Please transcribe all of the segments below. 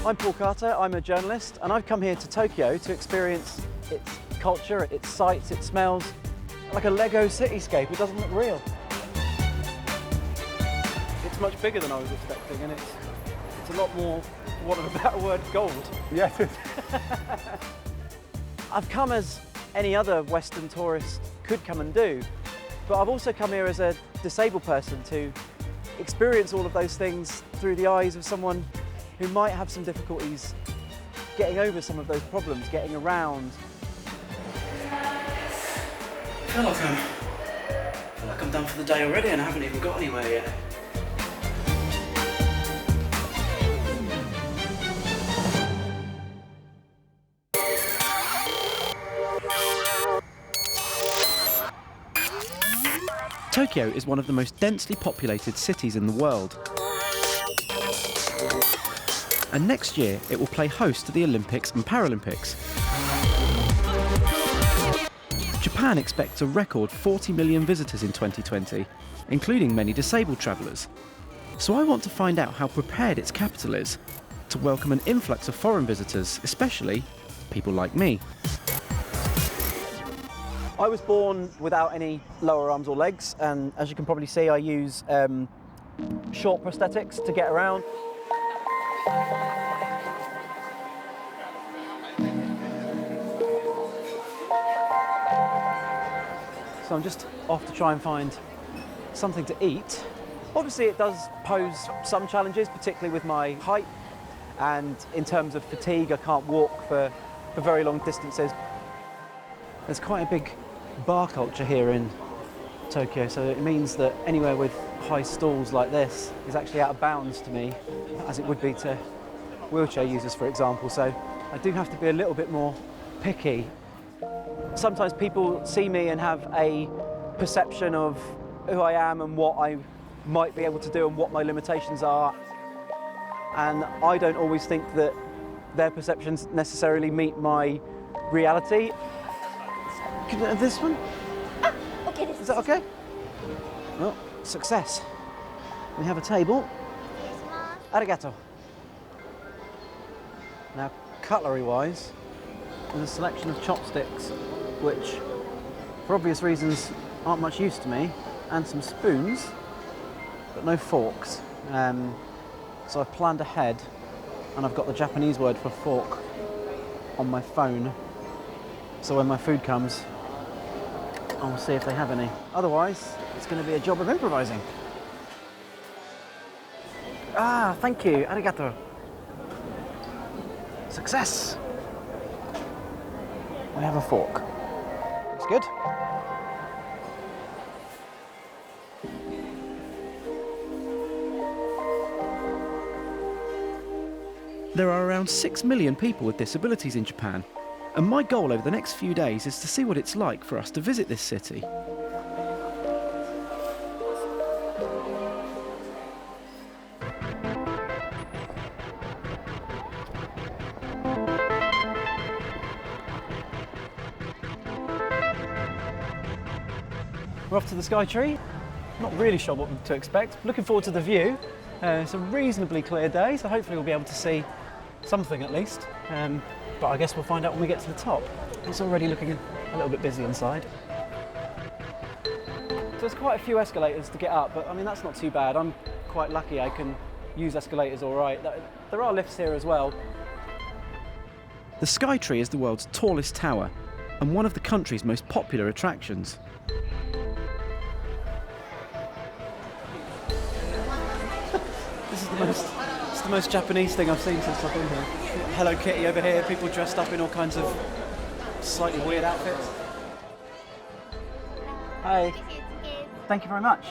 I'm Paul Carter, I'm a journalist, and I've come here to Tokyo to experience its culture, its sights, its smells, like a Lego cityscape. It doesn't look real. It's much bigger than I was expecting, and it's a lot more, for want of a better word, gold. Yes. I've come as any other Western tourist could come and do, but I've also come here as a disabled person to experience all of those things through the eyes of someone who might have some difficulties getting over some of those problems, getting around. I feel like I'm done for the day already and I haven't even got anywhere yet. Tokyo is one of the most densely populated cities in the world. And next year it will play host to the Olympics and Paralympics. Japan expects a record 40 million visitors in 2020, including many disabled travellers. So I want to find out how prepared its capital is to welcome an influx of foreign visitors, especially people like me. I was born without any lower arms or legs, and as you can probably see, I use short prosthetics to get around. So I'm just off to try and find something to eat. Obviously it does pose some challenges, particularly with my height, and in terms of fatigue, I can't walk for very long distances. There's quite a big bar culture here in Tokyo, so it means that anywhere with high stalls like this is actually out of bounds to me, as it would be to wheelchair users, for example. So I do have to be a little bit more picky. Sometimes people see me and have a perception of who I am and what I might be able to do and what my limitations are. And I don't always think that their perceptions necessarily meet my reality. Can I have this one? Okay. Is that okay? Well, success. We have a table. Arigato. Now, cutlery-wise, there's a selection of chopsticks, which, for obvious reasons, aren't much use to me, and some spoons, but no forks. So I've planned ahead, and I've got the Japanese word for fork on my phone. So when my food comes, I'll see if they have any. Otherwise, it's going to be a job of improvising. Ah, thank you. Arigato. Success. We have a fork. Looks good. There are around 6 million people with disabilities in Japan, and my goal over the next few days is to see what it's like for us to visit this city. We're off to the Sky Tree. Not really sure what to expect. Looking forward to the view. It's a reasonably clear day, so hopefully we'll be able to see something at least. But I guess we'll find out when we get to the top. It's already looking a little bit busy inside. So there's quite a few escalators to get up, but I mean that's not too bad. I'm quite lucky I can use escalators all right. There are lifts here as well. The Sky Tree is the world's tallest tower and one of the country's most popular attractions. It's the most Japanese thing I've seen since I've been here. Hello Kitty over here, people dressed up in all kinds of slightly weird outfits. Hi. Thank you very much.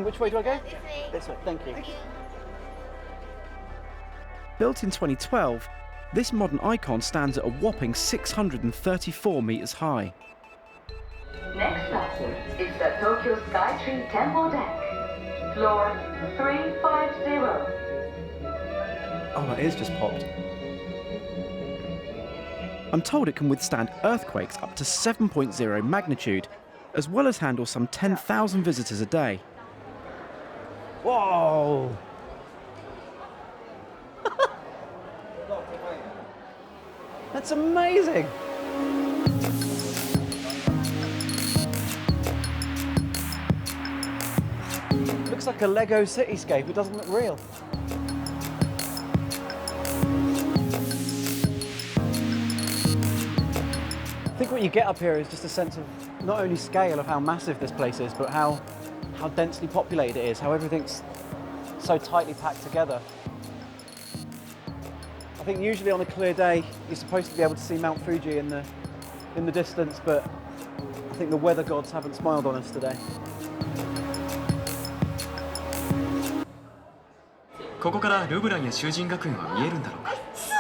Which way do I go? This way. This way, thank you. Built in 2012, this modern icon stands at a whopping 634 metres high. Next platform is the Tokyo Sky Tree Temple Deck, floor 350. Oh, my ears just popped. I'm told it can withstand earthquakes up to 7.0 magnitude, as well as handle some 10,000 visitors a day. Whoa! That's amazing. Looks like a Lego cityscape. It doesn't look real. I think what you get up here is just a sense of not only scale of how massive this place is, but how densely populated it is, how everything's so tightly packed together. I think usually on a clear day you're supposed to be able to see Mount Fuji in the distance, but I think the weather gods haven't smiled on us today. ここからルブランや囚人学園は見えるんだろうか。すご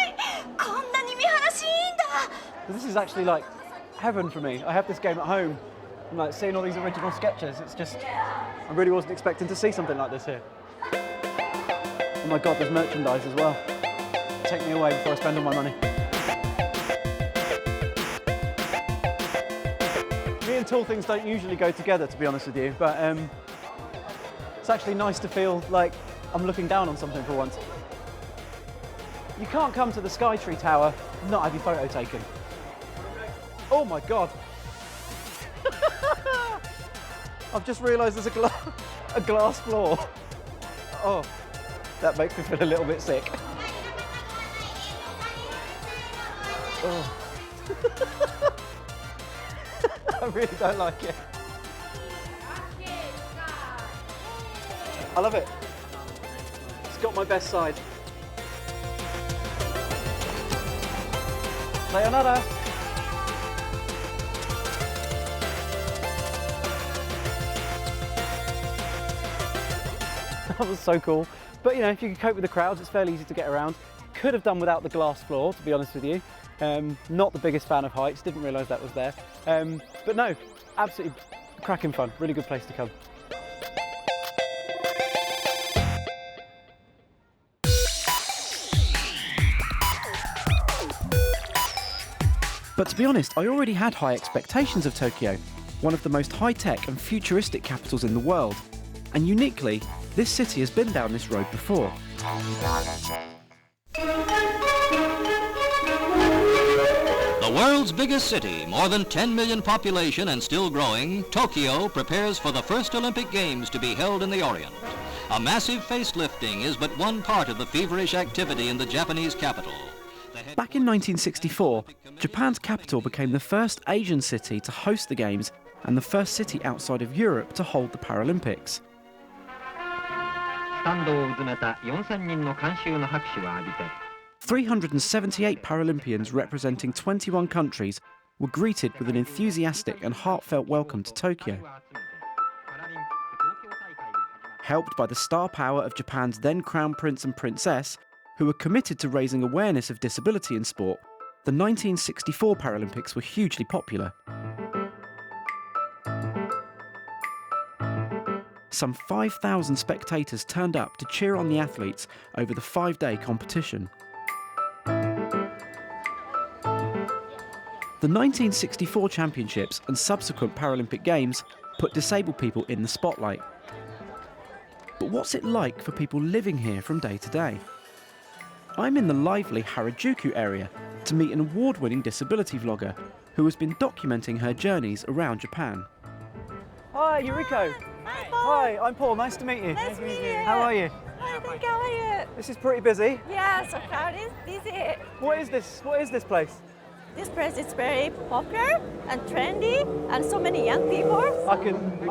い！こんなに見晴らしいんだ。 This is actually like heaven for me. I have this game at home. I'm like seeing all these original sketches. It's just, I really wasn't expecting to see something like this here. Oh my God, there's merchandise as well. Take me away before I spend all my money. Me and tall things don't usually go together, to be honest with you, but it's actually nice to feel like I'm looking down on something for once. You can't come to the Skytree Tower and not have your photo taken. Oh my God. I've just realised there's a glass floor. Oh, that makes me feel a little bit sick. Oh. I really don't like it. I love it. It's got my best side. Sayonara. That was so cool. But you know, if you can cope with the crowds, it's fairly easy to get around. Could have done without the glass floor, to be honest with you. Not the biggest fan of heights, didn't realise that was there. But no, absolutely cracking fun. Really good place to come. But to be honest, I already had high expectations of Tokyo, one of the most high-tech and futuristic capitals in the world. And uniquely, this city has been down this road before. The world's biggest city, more than 10 million population and still growing, Tokyo prepares for the first Olympic Games to be held in the Orient. A massive facelifting is but one part of the feverish activity in the Japanese capital. Back in 1964, Japan's capital became the first Asian city to host the Games and the first city outside of Europe to hold the Paralympics. スタンドをうずめた4000人の観衆の拍手を浴びて 378 Paralympians representing 21 countries were greeted with an enthusiastic and heartfelt welcome to Tokyo. Helped by the star power of Japan's then Crown Prince and Princess, who were committed to raising awareness of disability in sport, the 1964 Paralympics were hugely popular. Some 5,000 spectators turned up to cheer on the athletes over the 5-day competition. The 1964 Championships and subsequent Paralympic Games put disabled people in the spotlight. But what's it like for people living here from day to day? I'm in the lively Harajuku area to meet an award-winning disability vlogger who has been documenting her journeys around Japan. Hi, Yuriko. Hi, Paul. Hi, I'm Paul. Nice to meet you. Nice to meet you. How are you? Hi, thank you. How are you? This is pretty busy. Yeah, so crowd is busy. What is this? What is this place? This place is very popular and trendy, and so many young people. I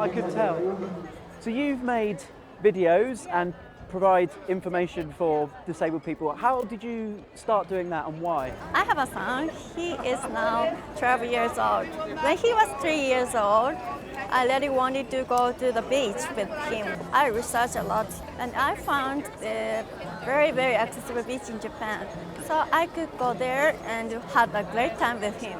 can tell. So you've made videos and provide information for disabled people. How did you start doing that and why? I have a son. He is now 12 years old. When he was 3 years old, I really wanted to go to the beach with him. I researched a lot and I found a very, very accessible beach in Japan. So I could go there and had a great time with him.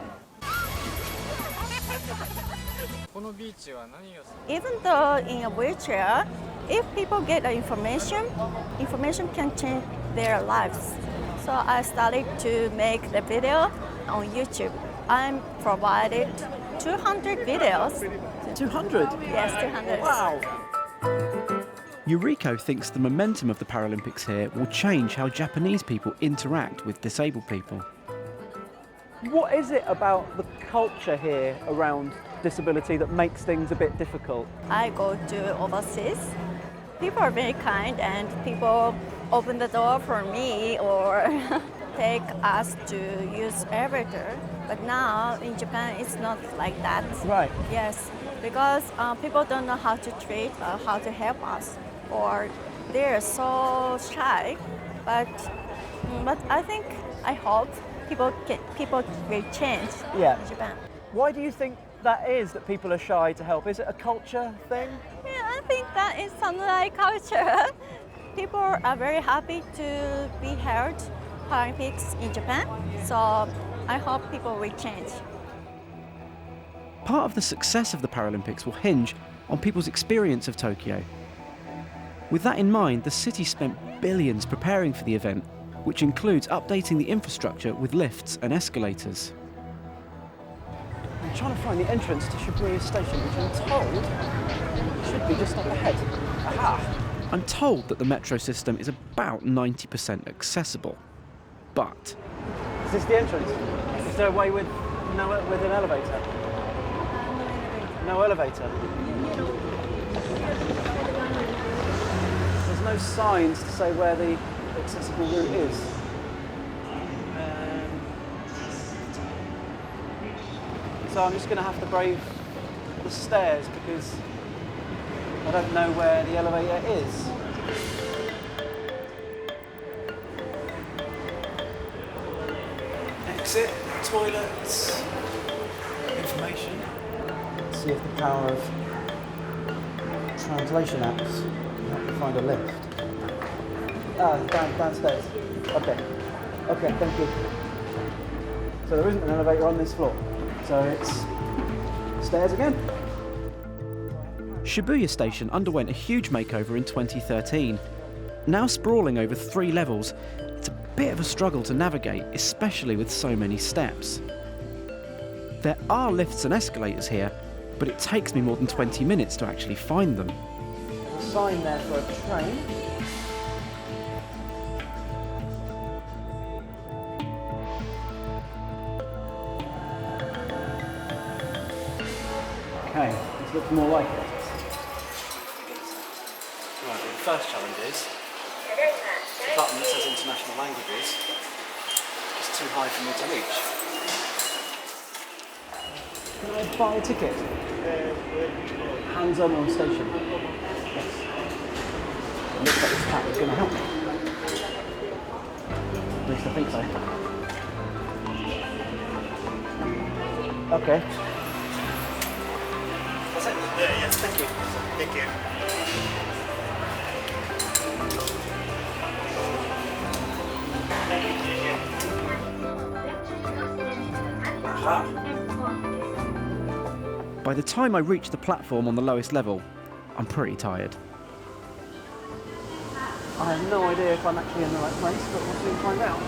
Even though in a wheelchair, if people get the information can change their lives. So I started to make the video on YouTube. I'm provided 200 videos. 200? Yes, 200. Wow. Yuriko thinks the momentum of the Paralympics here will change how Japanese people interact with disabled people. What is it about the culture here around disability that makes things a bit difficult? I go to overseas. People are very kind and people open the door for me or take us to use elevator. But now in Japan it's not like that. Right. Yes, because people don't know how to treat or how to help us, or they're so shy. But I hope people will change Yeah. in Japan. Why do you think that is, that people are shy to help? Is it a culture thing? Yeah, I think that is samurai culture. People are very happy to be held Paralympics in Japan, so I hope people will change. Part of the success of the Paralympics will hinge on people's experience of Tokyo. With that in mind, the city spent billions preparing for the event, which includes updating the infrastructure with lifts and escalators. I'm trying to find the entrance to Shibuya Station, which I'm told should be just up ahead. Aha! I'm told that the metro system is about 90% accessible, but Is this the entrance? Is there a way with an elevator? No elevator. There's no signs to say where the accessible route is. So I'm just going to have to brave the stairs because I don't know where the elevator is. Exit, toilets, information. Let's see if the power of translation apps can help me find a lift. Downstairs. Okay, thank you. So there isn't an elevator on this floor. So it's stairs again. Shibuya Station underwent a huge makeover in 2013. Now sprawling over 3 levels, it's a bit of a struggle to navigate, especially with so many steps. There are lifts and escalators here, but it takes me more than 20 minutes to actually find them. There's a sign there for a train. Okay, this looks more like it. Right, well, the first challenge is the button that says international languages is too high for me to reach. Can I buy a ticket? Hands on station. Yes. It looks like this tap is going to help me. At least I think so. Okay. That's it? Yeah. Thank you. Thank you. By the time I reach the platform on the lowest level, I'm pretty tired. I have no idea if I'm actually in the right place, but we'll soon find out.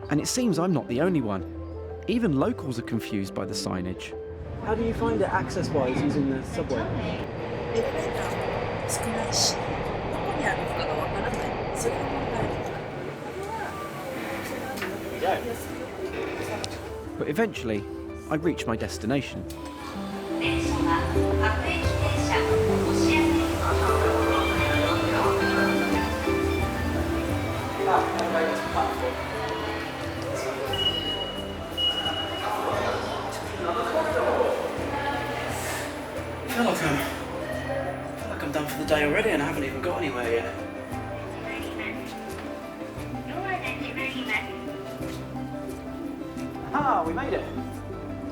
And it seems I'm not the only one. Even locals are confused by the signage. How do you find it access-wise using the subway? But eventually, I reach my destination. I feel like I'm done for the day already and I haven't even got anywhere yet. Ah, we made it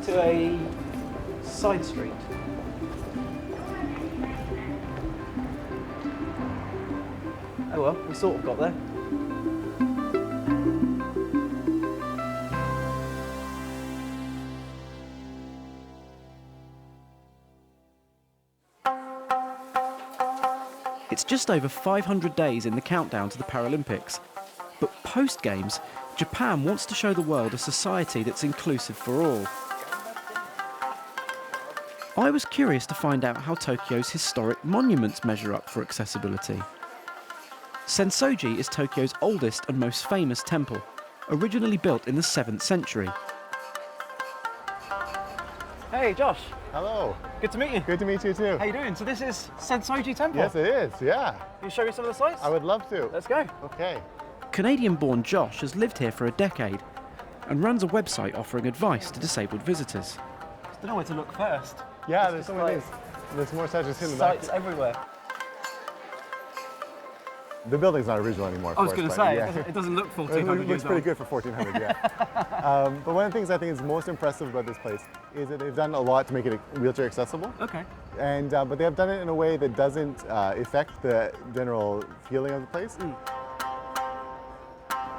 to a side street. Oh well, we sort of got there. It's just over 500 days in the countdown to the Paralympics. But post-Games, Japan wants to show the world a society that's inclusive for all. I was curious to find out how Tokyo's historic monuments measure up for accessibility. Sensoji is Tokyo's oldest and most famous temple, originally built in the 7th century. Hey, Josh. Hello. Good to meet you. Good to meet you too. How you doing? So this is Sensoji Temple? Yes, it is, yeah. Can you show me some of the sites? I would love to. Let's go. Okay. Canadian-born Josh has lived here for a decade and runs a website offering advice to disabled visitors. I don't know where to look first. Yeah, there's so many things. There's more sites in the back. Sites everywhere. The building's not original anymore. I was going to say, yeah. it doesn't look 1400 It years looks pretty old. good for 1400, yeah. But one of the things I think is most impressive about this place is that they've done a lot to make it wheelchair accessible. Okay. And but they have done it in a way that doesn't affect the general feeling of the place.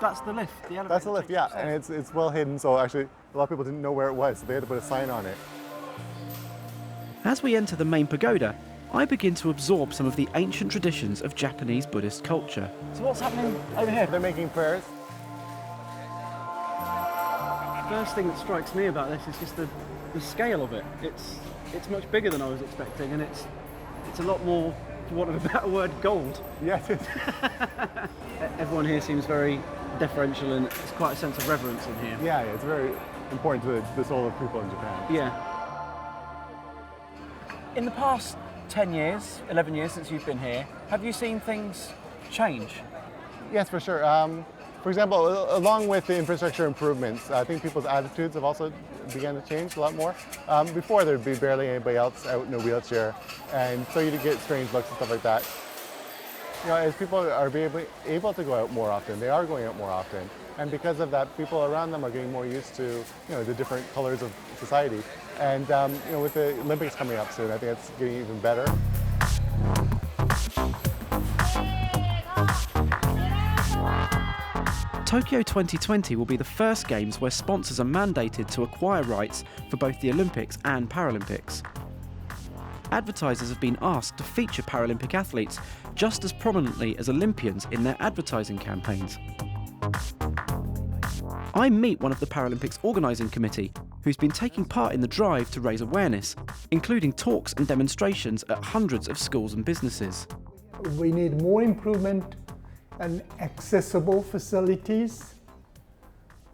That's the lift, the elevator. That's the lift, yeah. And it's well hidden, so actually a lot of people didn't know where it was, so they had to put a sign on it. As we enter the main pagoda, I begin to absorb some of the ancient traditions of Japanese Buddhist culture. So what's happening over here? They're making prayers. First thing that strikes me about this is just the scale of it. It's much bigger than I was expecting, and it's a lot more, for want of a better word, gold. Yes. Everyone here seems very deferential, and there's quite a sense of reverence in here. Yeah, it's very important to the soul of people in Japan. Yeah. In the past 10 years, 11 years since you've been here, have you seen things change? Yes, for sure. For example, along with the infrastructure improvements, I think people's attitudes have also begun to change a lot more. Before, there'd be barely anybody else out in a wheelchair, and so you'd get strange looks and stuff like that. You know, as people are able to go out more often, they are going out more often, and because of that, people around them are getting more used to, you know, the different colors of society. And you know, with the Olympics coming up soon, I think it's getting even better. Tokyo 2020 will be the first games where sponsors are mandated to acquire rights for both the Olympics and Paralympics. Advertisers have been asked to feature Paralympic athletes just as prominently as Olympians in their advertising campaigns. I meet one of the Paralympics organising committee who's been taking part in the drive to raise awareness, including talks and demonstrations at hundreds of schools and businesses. We need more improvement and accessible facilities,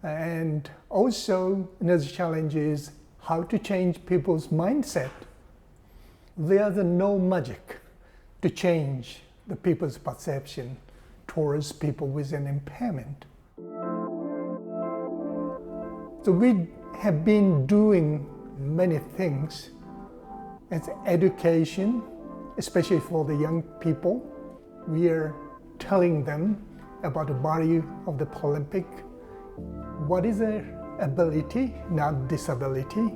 and also another challenge is how to change people's mindset. There's no magic to change the people's perception towards people with an impairment. So we have been doing many things as education, especially for the young people. We are telling them about the value of the Paralympic. What is their ability, not disability?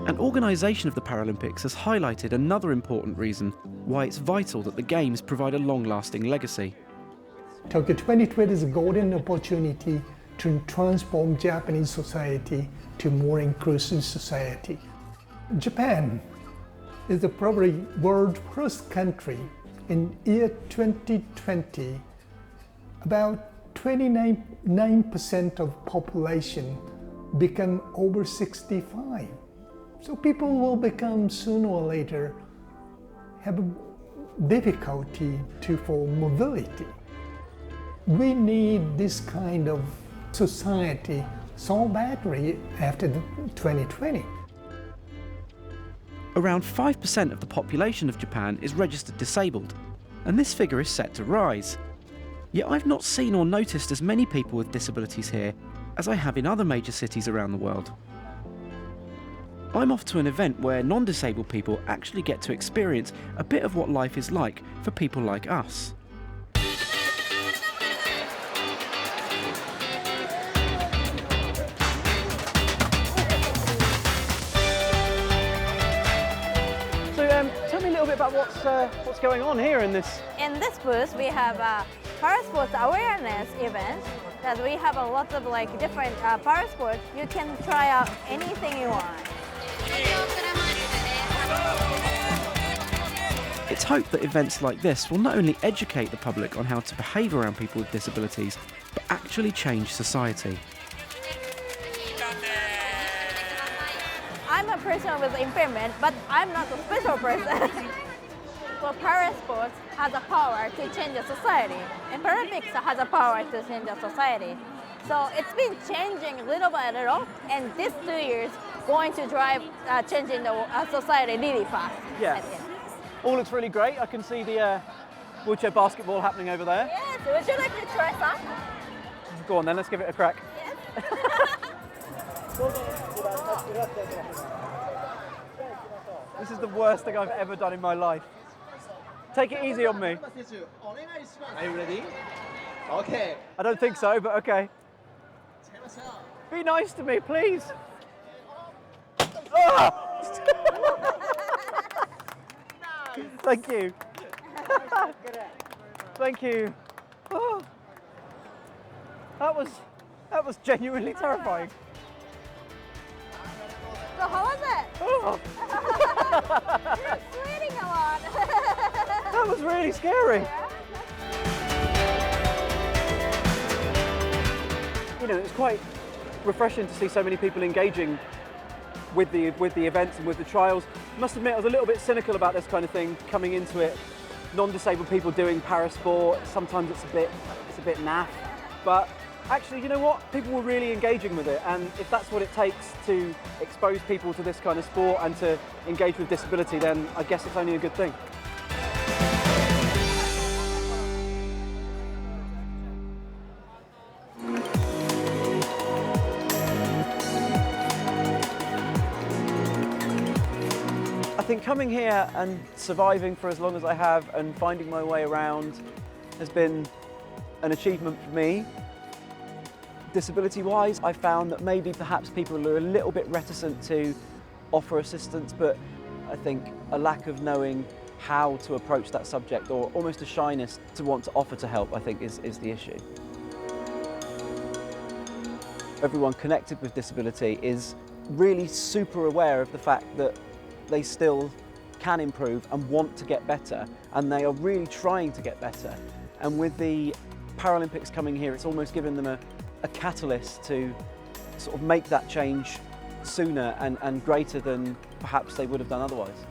An organisation of the Paralympics has highlighted another important reason why it's vital that the Games provide a long-lasting legacy. Tokyo 2020 is a golden opportunity to transform Japanese society to a more inclusive society. Japan is the probably world's first country. In year 2020, about 29% of population become over 65. So people will become sooner or later have a difficulty for mobility. We need this kind of society so badly after 2020. Around 5% of the population of Japan is registered disabled, and this figure is set to rise. Yet I've not seen or noticed as many people with disabilities here as I have in other major cities around the world. I'm off to an event where non-disabled people actually get to experience a bit of what life is like for people like us. Tell me a little bit about what's going on here in this. In this booth, we have a Parasports awareness event. That we have a lot of different Parasports. You can try out anything you want. It's hoped that events like this will not only educate the public on how to behave around people with disabilities, but actually change society. I'm a person with impairment, but I'm not a special person. So parasports has a power to change the society, and Paralympics has a power to change the society. So it's been changing little by little, and these 2 years going to drive changing the society really fast. Yeah. All looks really great. I can see the wheelchair basketball happening over there. Yes, would you like to try some? Go on then, let's give it a crack. Yes. This is the worst thing I've ever done in my life. Take it easy on me. Are you ready? Okay. I don't think so, but okay. Be nice to me, please. Ah! Thank you. Thank you. Oh. That was genuinely terrifying. So how was it? Oh. You're sweating a lot. That was really scary. You know, it's quite refreshing to see so many people engaging with the events and with the trials. I must admit, I was a little bit cynical about this kind of thing coming into it. Non-disabled people doing parasport, sometimes it's a bit naff, but actually, you know what? People were really engaging with it, and if that's what it takes to expose people to this kind of sport and to engage with disability, then I guess it's only a good thing. I think coming here and surviving for as long as I have and finding my way around has been an achievement for me. Disability-wise, I found that maybe perhaps people are a little bit reticent to offer assistance, but I think a lack of knowing how to approach that subject, or almost a shyness to want to offer to help, I think is the issue. Everyone connected with disability is really super aware of the fact that they still can improve and want to get better, and they are really trying to get better. And with the Paralympics coming here, it's almost given them a catalyst to sort of make that change sooner and greater than perhaps they would have done otherwise.